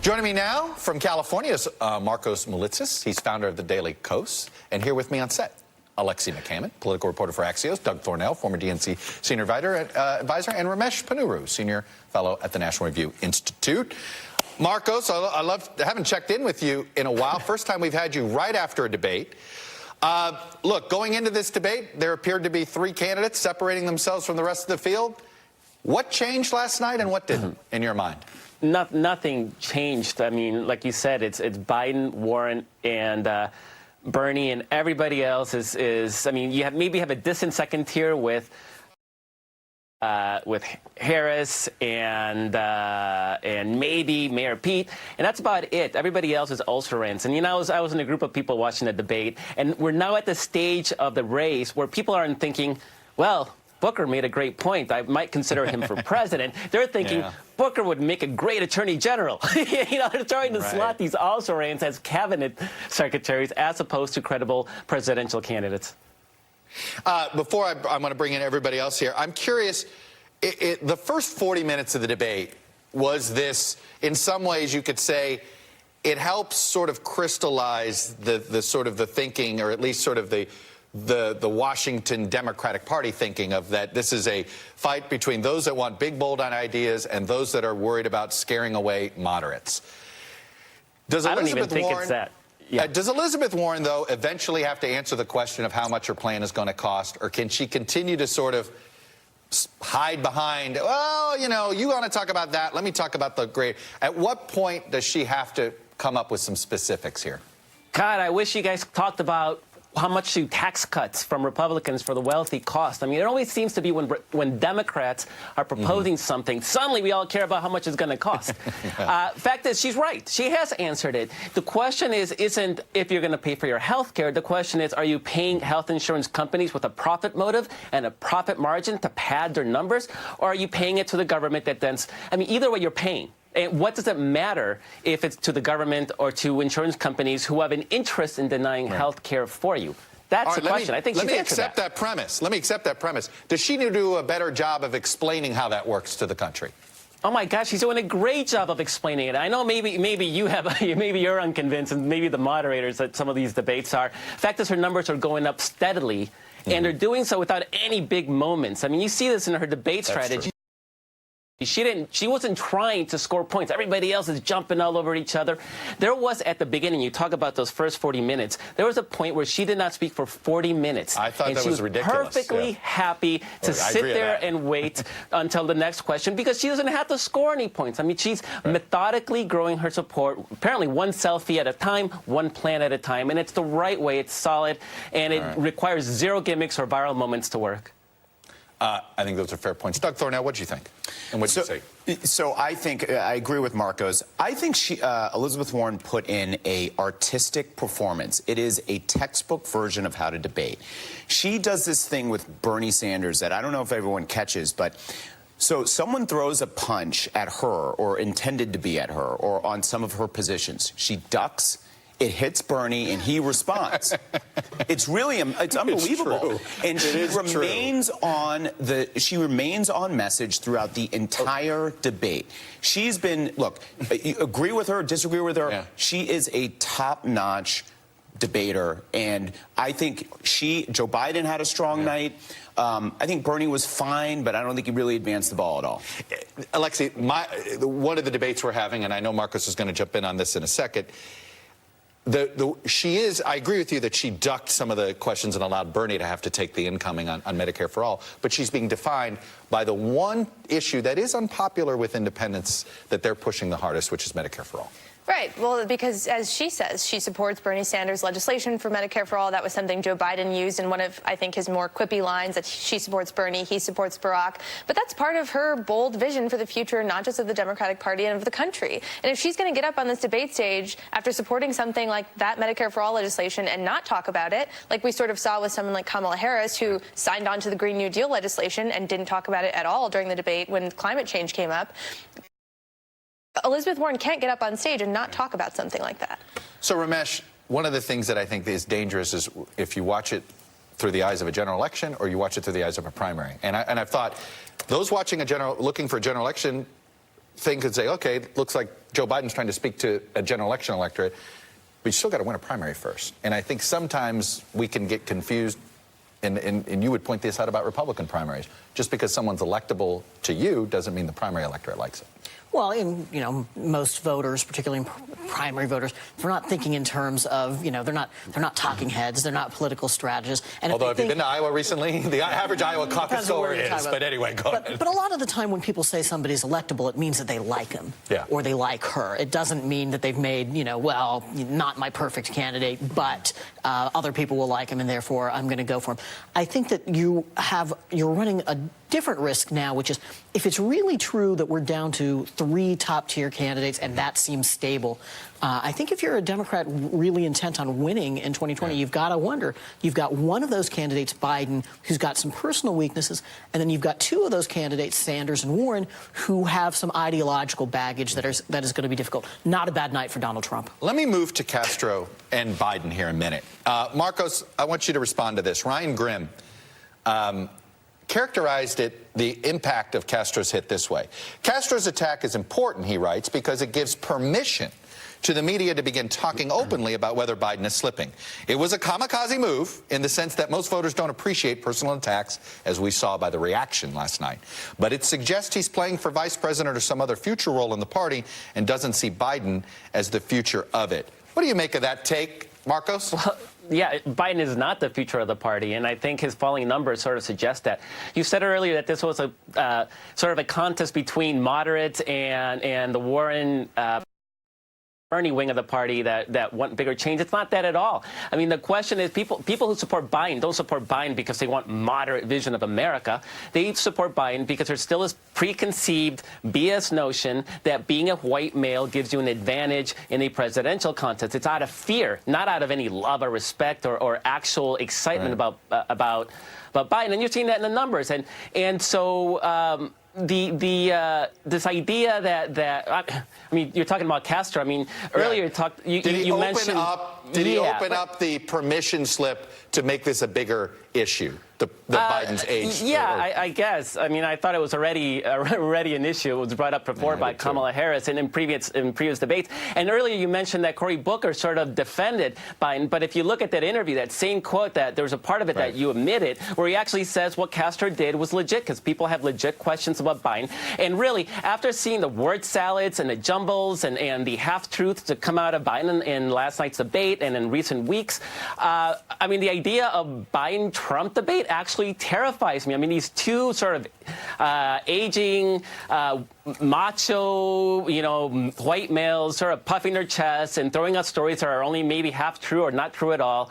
Joining me now from California is Markos Moulitsas. He's founder of the daily Kos. And here with me on set, Alexi McCammond, political reporter for Axios, Doug Thornell, former DNC senior advisor, and Ramesh Ponnuru, senior fellow at the National Review Institute. Markos, I haven't checked in with you in a while. First time we've had you right after a debate. Look, going into this debate, there appeared to be three candidates separating themselves from the rest of the field. What changed last night and what didn't, in your mind? Nothing changed. I mean, like you said, it's Biden, Warren, and Bernie, and everybody else is. I mean, you maybe have a distant second tier with Harris and maybe Mayor Pete, and that's about it. Everybody else is also-rans. And, you know, I was in a group of people watching the debate, and we're now at the stage of the race where people aren't thinking, well, Booker made a great point. I might consider him for president. They're thinking Booker would make a great attorney general. You know, they're trying to slot these also-rans as cabinet secretaries as opposed to credible presidential candidates. Before I'm going to bring in everybody else here, I'm curious, the first 40 minutes of the debate, was this, in some ways you could say, it helps sort of crystallize the sort of the thinking, or at least sort of the Washington Democratic Party thinking of that this is a fight between those that want big, bold ideas and those that are worried about scaring away moderates. I don't even think it's that. Yeah. Does Elizabeth Warren, though, eventually have to answer the question of how much her plan is going to cost, or can she continue to sort of hide behind, well, you know, you want to talk about that, let me talk about the great. At what point does she have to come up with some specifics here? God, I wish you guys talked about how much do tax cuts from Republicans for the wealthy cost. I mean, it always seems to be when Democrats are proposing something, suddenly we all care about how much it's going to cost. Fact is, she's right. She has answered it. The question isn't if you're going to pay for your health care. The question is, are you paying health insurance companies with a profit motive and a profit margin to pad their numbers? Or are you paying it to the government that then, I mean, either way you're paying. And what does it matter if it's to the government or to insurance companies who have an interest in denying health care for you? That's the question. I think she's answered that. Let me accept that premise. Does she need to do a better job of explaining how that works to the country? Oh my gosh, she's doing a great job of explaining it. I know maybe you have maybe you're unconvinced, and maybe the moderators at some of these debates are. Fact is, her numbers are going up steadily, and they're doing so without any big moments. I mean, you see this in her debate strategy. She wasn't trying to score points. Everybody else is jumping all over each other. There was, at the beginning, you talk about those first 40 minutes, there was a point where she did not speak for 40 minutes. I thought that was ridiculous. She was perfectly happy to sit there and wait until the next question because she doesn't have to score any points. I mean, she's methodically growing her support, apparently one selfie at a time, one plan at a time, and it's the right way. It's solid, and it requires zero gimmicks or viral moments to work. I think those are fair points. Doug Thornell, what do you think? And what did you say? So I think, I agree with Markos. I think Elizabeth Warren put in a artistic performance. It is a textbook version of how to debate. She does this thing with Bernie Sanders that I don't know if everyone catches, but so someone throws a punch at her or intended to be at her or on some of her positions. She ducks. It hits Bernie, and he responds. It's unbelievable. And she remains on message throughout the entire debate. She's been, look, agree with her, disagree with her. She is a top-notch debater, and I think Joe Biden had a strong night. I think Bernie was fine, but I don't think he really advanced the ball at all. Alexi, one of the debates we're having, and I know Markos is going to jump in on this in a second, I agree with you that she ducked some of the questions and allowed Bernie to have to take the incoming on Medicare for All, but she's being defined by the one issue that is unpopular with independents that they're pushing the hardest, which is Medicare for All. Right. Well, because as she says, she supports Bernie Sanders' legislation for Medicare for All. That was something Joe Biden used in one of, I think, his more quippy lines, that she supports Bernie, he supports Barack. But that's part of her bold vision for the future, not just of the Democratic Party and of the country. And if she's going to get up on this debate stage after supporting something like that Medicare for All legislation and not talk about it, like we sort of saw with someone like Kamala Harris, who signed on to the Green New Deal legislation and didn't talk about it at all during the debate when climate change came up, Elizabeth Warren can't get up on stage and not talk about something like that. So, Ramesh, one of the things that I think is dangerous is if you watch it through the eyes of a general election or you watch it through the eyes of a primary. And I've thought those looking for a general election thing could say, okay, it looks like Joe Biden's trying to speak to a general election electorate, but you still got to win a primary first. And I think sometimes we can get confused, and you would point this out about Republican primaries. Just because someone's electable to you doesn't mean the primary electorate likes it. Well, most voters, particularly primary voters, they're not thinking in terms of, they're not talking heads, they're not political strategists. And although if you've been to Iowa recently, the average Iowa caucus goer is. But anyway, go ahead. But a lot of the time when people say somebody's electable, it means that they like him or they like her. It doesn't mean that they've made, well, not my perfect candidate, but other people will like him, and therefore I'm going to go for him. I think that you're running a different risk now, which is if it's really true that we're down to 3 top-tier candidates and that seems stable, I think if you're a Democrat really intent on winning in 2020, you've got to wonder. You've got one of those candidates, Biden, who's got some personal weaknesses, and then you've got 2 of those candidates, Sanders and Warren, who have some ideological baggage that is going to be difficult. Not a bad night for Donald Trump. Let me move to Castro and Biden here in a minute. Markos, I want you to respond to this. Ryan Grimm characterized the impact of Castro's hit this way. Castro's attack is important, he writes, because it gives permission to the media to begin talking openly about whether Biden is slipping. It was a kamikaze move in the sense that most voters don't appreciate personal attacks, as we saw by the reaction last night. But it suggests he's playing for vice president or some other future role in the party and doesn't see Biden as the future of it. What do you make of that take, Markos? Well, yeah, Biden is not the future of the party, and I think his falling numbers sort of suggest that. You said earlier that this was a sort of a contest between moderates and the Warren Bernie wing of the party that want bigger change. It's not that at all. I mean, the question is people who support Biden don't support Biden because they want moderate vision of America. They support Biden because there's still this preconceived BS notion that being a white male gives you an advantage in a presidential contest. It's out of fear, not out of any love or respect or actual excitement about Biden. And you're seeing that in the numbers. And so this idea that I mean, you're talking about Castro. I mean, earlier you mentioned. Did he open up the permission slip to make this a bigger issue? The Biden's age. Yeah, I guess. I mean, I thought it was already an issue. It was brought up before by Kamala Harris and in previous debates. And earlier you mentioned that Cory Booker sort of defended Biden. But if you look at that interview, that same quote, that there was a part of it that you omitted, where he actually says what Castro did was legit because people have legit questions about Biden. And really, after seeing the word salads and the jumbles and the half-truths to come out of Biden in last night's debate and in recent weeks, I mean, the idea of Biden-Trump debate actually terrifies me. I mean, these two sort of aging, macho, white males sort of puffing their chests and throwing out stories that are only maybe half true or not true at all,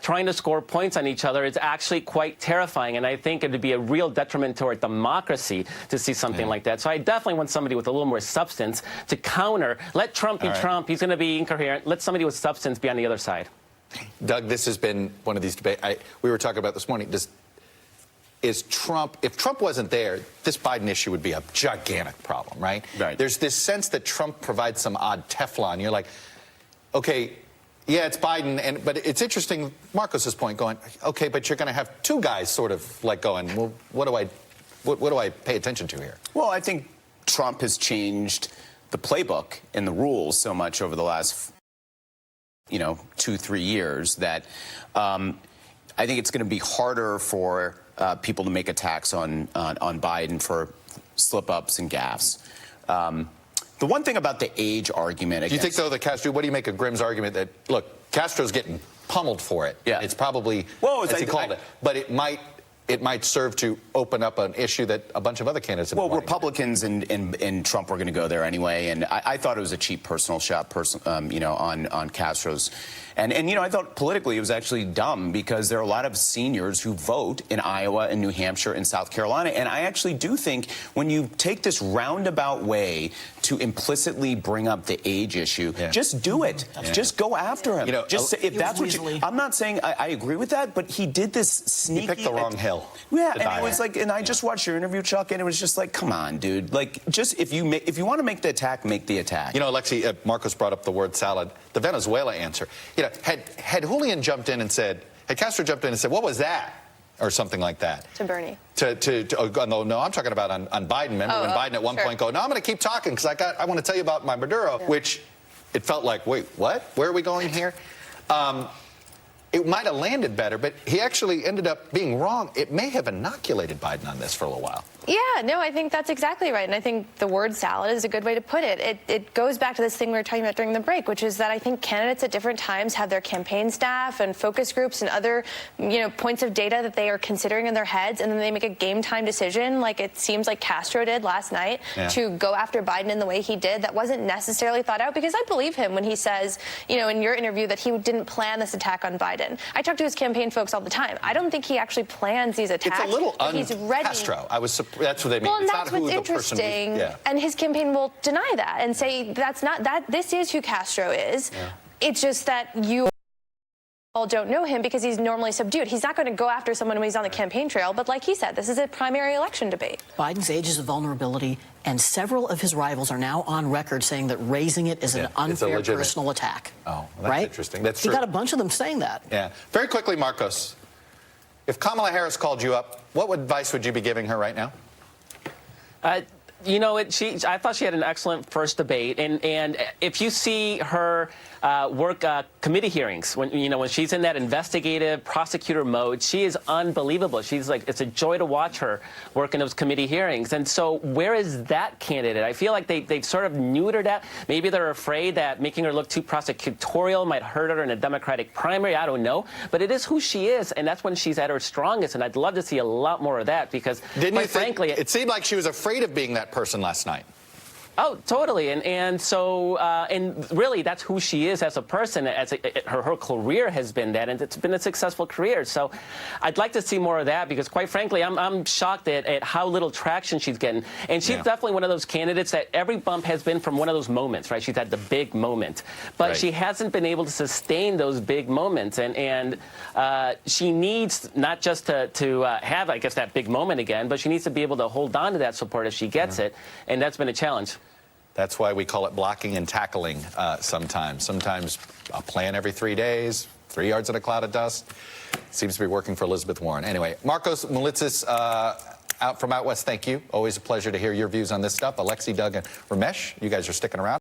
trying to score points on each other is actually quite terrifying. And I think it would be a real detriment to our democracy to see something like that. So I definitely want somebody with a little more substance to counter. Let Trump be Trump. He's going to be incoherent. Let somebody with substance be on the other side. Doug, this has been one of these debates. We were talking about this morning. If Trump wasn't there, this Biden issue would be a gigantic problem, right? There's this sense that Trump provides some odd Teflon. You're like, okay, yeah, it's Biden, but it's interesting, Markos's point, going, okay, but you're going to have 2 guys sort of like going, well, what do I pay attention to here? Well, I think Trump has changed the playbook and the rules so much over the last 2-3 years that I think it's going to be harder for people to make attacks on Biden for slip-ups and gaffes. The one thing about the age argument... Do you think, though, that Castro... What do you make of Grimm's argument that, look, Castro's getting pummeled for it? Yeah. It's probably, as he called it, but it might serve to open up an issue that a bunch of other candidates have been wanting. Republicans and Trump were going to go there anyway, and I thought it was a cheap personal shot, on Castro's. And I thought politically it was actually dumb because there are a lot of seniors who vote in Iowa and New Hampshire and South Carolina. And I actually do think when you take this roundabout way to implicitly bring up the age issue, just do it. Just go after him. Just say, if that's what you, I'm not saying I agree with that, but he did this sneaky. He picked the wrong hill. Yeah, and it was like, and I just watched your interview, Chuck, and it was just like, come on, dude. Like, just if you want to make the attack, make the attack. Alexi, Markos brought up the word salad. The Venezuela answer. Had Julian jumped in and said, had Castro jumped in and said, what was that? or something like that. To Bernie. No, I'm talking about on Biden. Remember when Biden at one point go, no, I'm going to keep talking because I want to tell you about my Maduro, which it felt like, wait, what? Where are we going here? It might have landed better, but he actually ended up being wrong. It may have inoculated Biden on this for a little while. Yeah, no, I think that's exactly right. And I think the word salad is a good way to put it. It goes back to this thing we were talking about during the break, which is that I think candidates at different times have their campaign staff and focus groups and other, points of data that they are considering in their heads, and then they make a game time decision, like it seems like Castro did last night, to go after Biden in the way he did. That wasn't necessarily thought out, because I believe him when he says, in your interview, that he didn't plan this attack on Biden. I talk to his campaign folks all the time. I don't think he actually plans these attacks. It's a little he's ready. Castro. That's what they mean. Well, and it's that's not what's who interesting. The person And his campaign will deny that and say that's not that. This is who Castro is. Yeah. It's just that you all don't know him because he's normally subdued. He's not going to go after someone when he's on the campaign trail. But like he said, this is a primary election debate. Biden's age is a vulnerability, and several of his rivals are now on record saying that raising it is an unfair personal attack. Oh, well, that's interesting. That's true. You got a bunch of them saying that. Yeah. Very quickly, Markos, if Kamala Harris called you up, what advice would you be giving her right now? I thought she had an excellent first debate, and if you see her work committee hearings, when she's in that investigative prosecutor mode, she is unbelievable. She's like, it's a joy to watch her work in those committee hearings. And so, where is that candidate? I feel like they've sort of neutered that. Maybe they're afraid that making her look too prosecutorial might hurt her in a Democratic primary. I don't know, but it is who she is, and that's when she's at her strongest. And I'd love to see a lot more of that, because, frankly, it seemed like she was afraid of being that person last night. Oh, totally. And so really, that's who she is as a person. Her career has been that, and it's been a successful career. So I'd like to see more of that, because, quite frankly, I'm shocked at how little traction she's getting. And she's definitely one of those candidates that every bump has been from one of those moments, right? She's had the big moment. But she hasn't been able to sustain those big moments. And she needs not just to have, I guess, that big moment again, but she needs to be able to hold on to that support if she gets it. And that's been a challenge. That's why we call it blocking and tackling sometimes. Sometimes a plan every 3 days, 3 yards in a cloud of dust. Seems to be working for Elizabeth Warren. Anyway, Markos Moulitsas out from out west, thank you. Always a pleasure to hear your views on this stuff. Alexi, Doug, and Ramesh, you guys are sticking around.